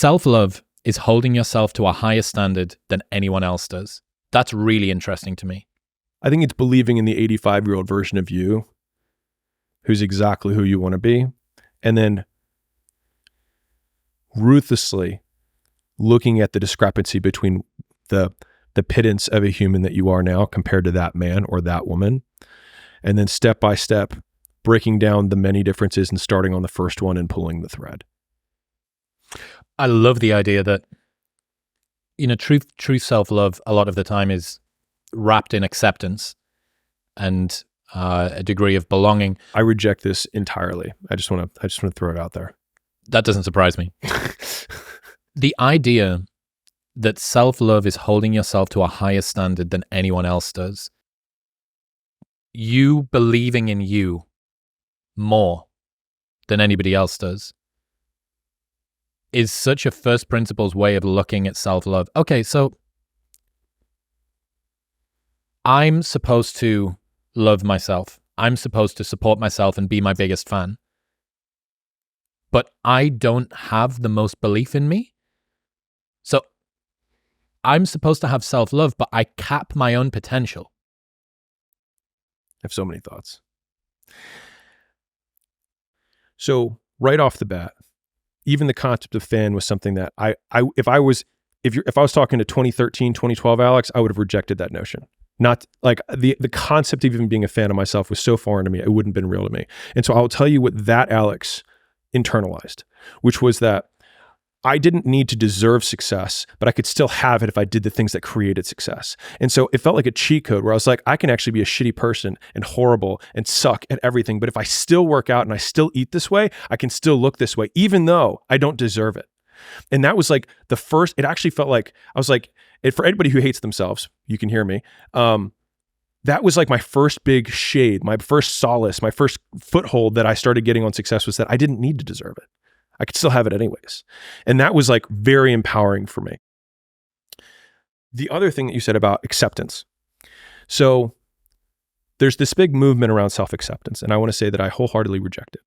self-love is holding yourself to a higher standard than anyone else does. That's really interesting to me. I think it's believing in the 85-year-old version of you who's exactly who you want to be, and then ruthlessly looking at the discrepancy between the pittance of a human that you are now compared to that man or that woman, and then step by step breaking down the many differences and starting on the first one and pulling the thread. I love the idea that, true self-love a lot of the time is wrapped in acceptance and a degree of belonging. I reject this entirely. I just want to throw it out there. That doesn't surprise me. The idea that self-love is holding yourself to a higher standard than anyone else does, you believing in you more than anybody else does, is such a first principles way of looking at self-love. Okay, so I'm supposed to love myself. I'm supposed to support myself and be my biggest fan. But I don't have the most belief in me. So I'm supposed to have self-love, but I cap my own potential. I have so many thoughts. So right off the bat, even the concept of fan was something that if I was talking to 2013, 2012 Alex, I would have rejected that notion. Not like the concept of even being a fan of myself was so foreign to me, it wouldn't have been real to me. And so I'll tell you what that Alex internalized, which was that I didn't need to deserve success, but I could still have it if I did the things that created success. And so it felt like a cheat code where I was like, I can actually be a shitty person and horrible and suck at everything. But if I still work out and I still eat this way, I can still look this way, even though I don't deserve it. And that was like it actually felt like, I was like, for anybody who hates themselves, you can hear me. That was like my first big shade, my first solace, my first foothold that I started getting on success was that I didn't need to deserve it. I could still have it anyways. And that was like very empowering for me. The other thing that you said about acceptance. So there's this big movement around self-acceptance, and I want to say that I wholeheartedly reject it.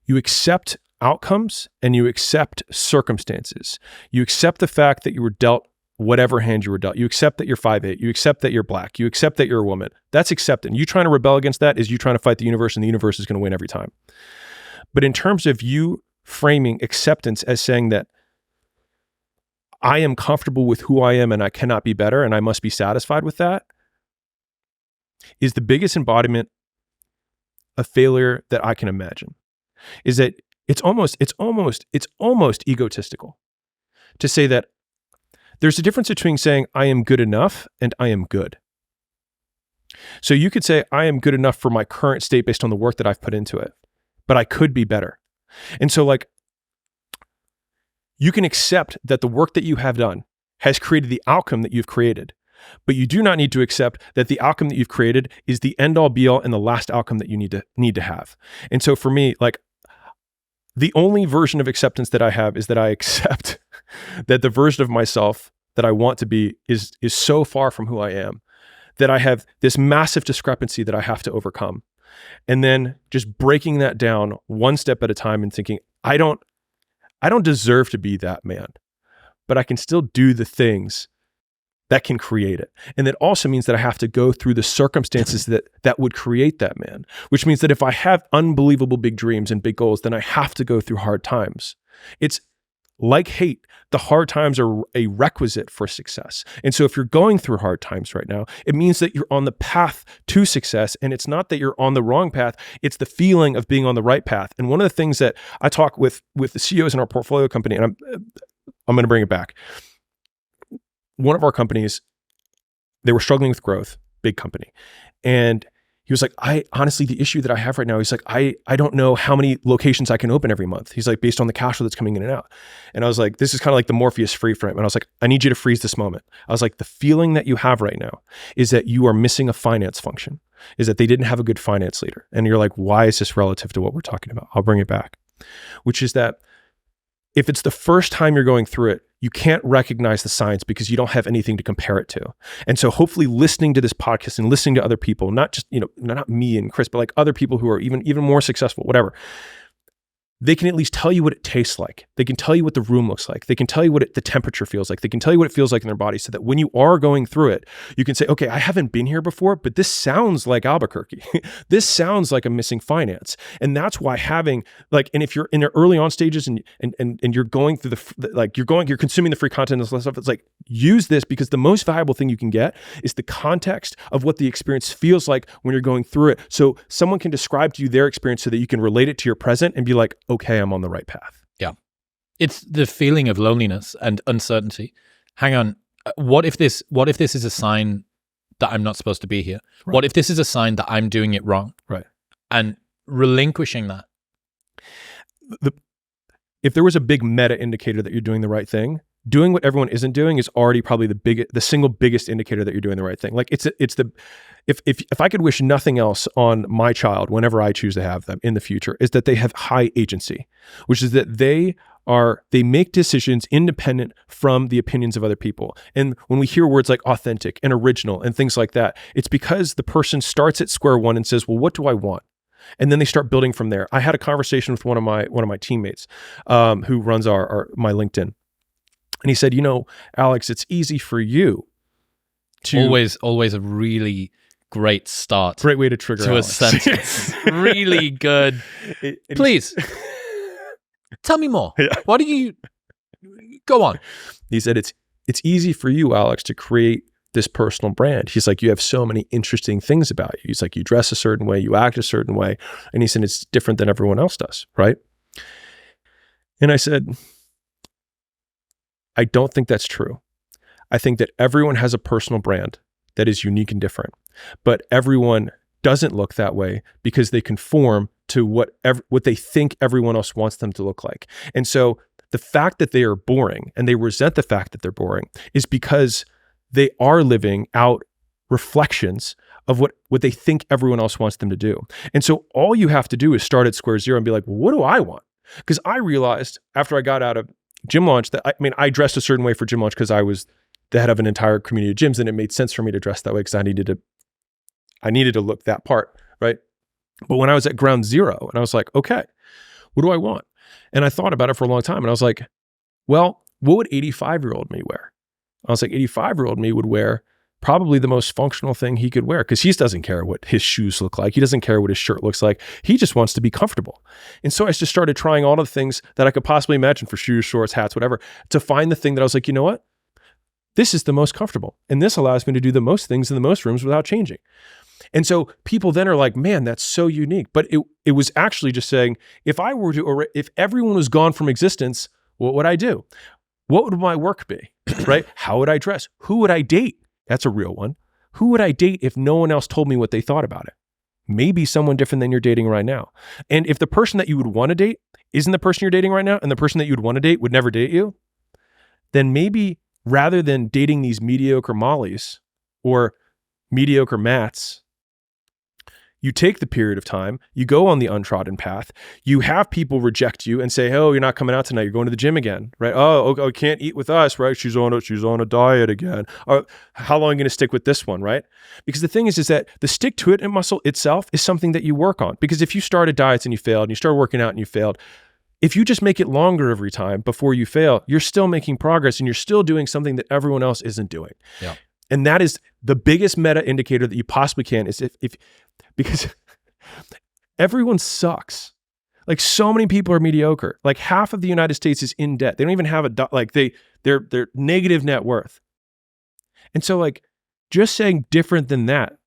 You accept outcomes and you accept circumstances. You accept the fact that you were dealt whatever hand you were dealt. You accept that you're 5'8". You accept that you're black. You accept that you're a woman. That's accepting. You trying to rebel against that is you trying to fight the universe, and the universe is going to win every time. But in terms of you framing acceptance as saying that I am comfortable with who I am and I cannot be better and I must be satisfied with that, is the biggest embodiment of failure that I can imagine. Is that it's almost egotistical to say that there's a difference between saying I am good enough and I am good. So you could say I am good enough for my current state based on the work that I've put into it, but I could be better. And so like you can accept that the work that you have done has created the outcome that you've created, but you do not need to accept that the outcome that you've created is the end all be all and the last outcome that you need to have. And so for me, like the only version of acceptance that I have is that I accept that the version of myself that I want to be is so far from who I am that I have this massive discrepancy that I have to overcome. And then just breaking that down one step at a time and thinking, I don't deserve to be that man, but I can still do the things that can create it. And that also means that I have to go through the circumstances that would create that man, which means that if I have unbelievable big dreams and big goals, then I have to go through hard times. It's like hate. The hard times are a requisite for success. And so if you're going through hard times right now, it means that you're on the path to success. And it's not that you're on the wrong path. It's the feeling of being on the right path. And one of the things that I talk with the CEOs in our portfolio company, and I'm going to bring it back. One of our companies, they were struggling with growth, big company. And he was like, honestly, the issue that I have right now, he's like, I don't know how many locations I can open every month. He's like, based on the cash flow that's coming in and out. And I was like, this is kind of like the Morpheus free frame. And I was like, I need you to freeze this moment. I was like, the feeling that you have right now is that you are missing a finance function, is that they didn't have a good finance leader. And you're like, why is this relative to what we're talking about? I'll bring it back, which is that if it's the first time you're going through it, you can't recognize the science because you don't have anything to compare it to. And so hopefully listening to this podcast and listening to other people, not just, not me and Chris, but like other people who are even more successful, whatever, they can at least tell you what it tastes like. They can tell you what the room looks like. They can tell you what the temperature feels like. They can tell you what it feels like in their body so that when you are going through it, you can say, okay, I haven't been here before, but this sounds like Albuquerque. This sounds like I'm missing finance. And that's why having and if you're in the early on stages and you're going through you're consuming the free content and stuff, it's like, use this, because the most valuable thing you can get is the context of what the experience feels like when you're going through it. So someone can describe to you their experience so that you can relate it to your present and be like, okay, I'm on the right path. Yeah. It's the feeling of loneliness and uncertainty. Hang on. What if this is a sign that I'm not supposed to be here? Right. What if this is a sign that I'm doing it wrong? Right. And relinquishing that. If there was a big meta indicator that you're doing the right thing, doing what everyone isn't doing is already probably the single biggest indicator that you're doing the right thing. Like if I could wish nothing else on my child whenever I choose to have them in the future, is that they have high agency, which is that they make decisions independent from the opinions of other people. And when we hear words like authentic and original and things like that, it's because the person starts at square one and says, well, what do I want? And then they start building from there. I had a conversation with one of my teammates who runs my LinkedIn. And he said, Alex, it's easy for you to always a really great start. Great way to trigger to Alex. A sentence. Really good. Please tell me more. Yeah. Why do you go on? He said, it's easy for you, Alex, to create this personal brand. He's like, you have so many interesting things about you. He's like, you dress a certain way, you act a certain way. And he said, it's different than everyone else does, right? And I said, I don't think that's true. I think that everyone has a personal brand that is unique and different, but everyone doesn't look that way because they conform to what they think everyone else wants them to look like. And so the fact that they are boring and they resent the fact that they're boring is because they are living out reflections of what they think everyone else wants them to do. And so all you have to do is start at square zero and be like, well, what do I want? Because I realized after I got out of gym launch that I dressed a certain way for gym launch because I was the head of an entire community of gyms, and it made sense for me to dress that way because I needed to look that part, right? But when I was at ground zero and I was like, okay, what do I want? And I thought about it for a long time and I was like, well, what would 85-year-old me wear? I was like, 85-year-old me would wear probably the most functional thing he could wear, because he doesn't care what his shoes look like. He doesn't care what his shirt looks like. He just wants to be comfortable. And so I just started trying all of the things that I could possibly imagine for shoes, shorts, hats, whatever, to find the thing that I was like, you know what? This is the most comfortable. And this allows me to do the most things in the most rooms without changing. And so people then are like, man, that's so unique. But it was actually just saying, if everyone was gone from existence, what would I do? What would my work be, right? How would I dress? Who would I date? That's a real one. Who would I date if no one else told me what they thought about it? Maybe someone different than you're dating right now. And if the person that you would want to date isn't the person you're dating right now, and the person that you'd want to date would never date you, then maybe rather than dating these mediocre mollies or mediocre Matts, you take the period of time, you go on the untrodden path, you have people reject you and say, oh, you're not coming out tonight, you're going to the gym again, right? Oh, can't eat with us, right? She's on a diet again. How long are you going to stick with this one, right? Because the thing is that the stick to it muscle itself is something that you work on. Because if you started diets and you failed, and you started working out and you failed, if you just make it longer every time before you fail, you're still making progress and you're still doing something that everyone else isn't doing. Yeah. And that is the biggest meta indicator that you possibly can, is because everyone sucks. Like, so many people are mediocre. Like, half of the United States is in debt. They don't even have they're negative net worth. And so, like, just saying different than that,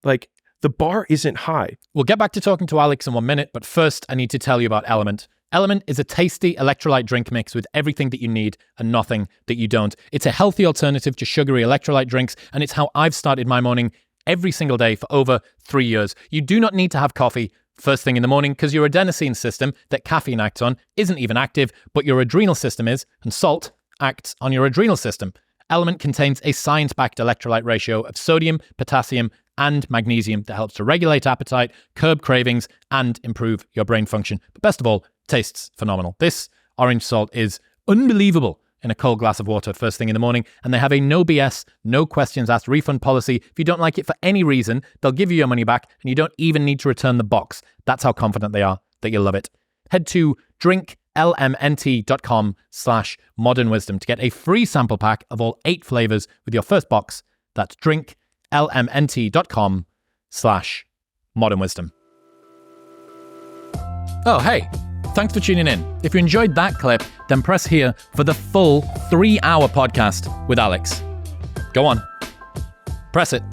like, the bar isn't high. We'll get back to talking to Alex in 1 minute, but first I need to tell you about Element. Element is a tasty electrolyte drink mix with everything that you need and nothing that you don't. It's a healthy alternative to sugary electrolyte drinks, and it's how I've started my morning every single day for over 3 years. You do not need to have coffee first thing in the morning because your adenosine system that caffeine acts on isn't even active, but your adrenal system is, and salt acts on your adrenal system. Element contains a science-backed electrolyte ratio of sodium, potassium, and magnesium that helps to regulate appetite, curb cravings, and improve your brain function. But best of all, tastes phenomenal. This orange salt is unbelievable in a cold glass of water first thing in the morning, and they have a no BS, no questions asked refund policy. If you don't like it for any reason, they'll give you your money back, and you don't even need to return the box. That's how confident they are that you'll love it. head to drinklmnt.com/modernwisdom to get a free sample pack of all 8 flavors with your first box. That's drinklmnt.com/modernwisdom. Oh, hey, thanks for tuning in. If you enjoyed that clip, then press here for the full 3-hour podcast with Alex. Go on, press it.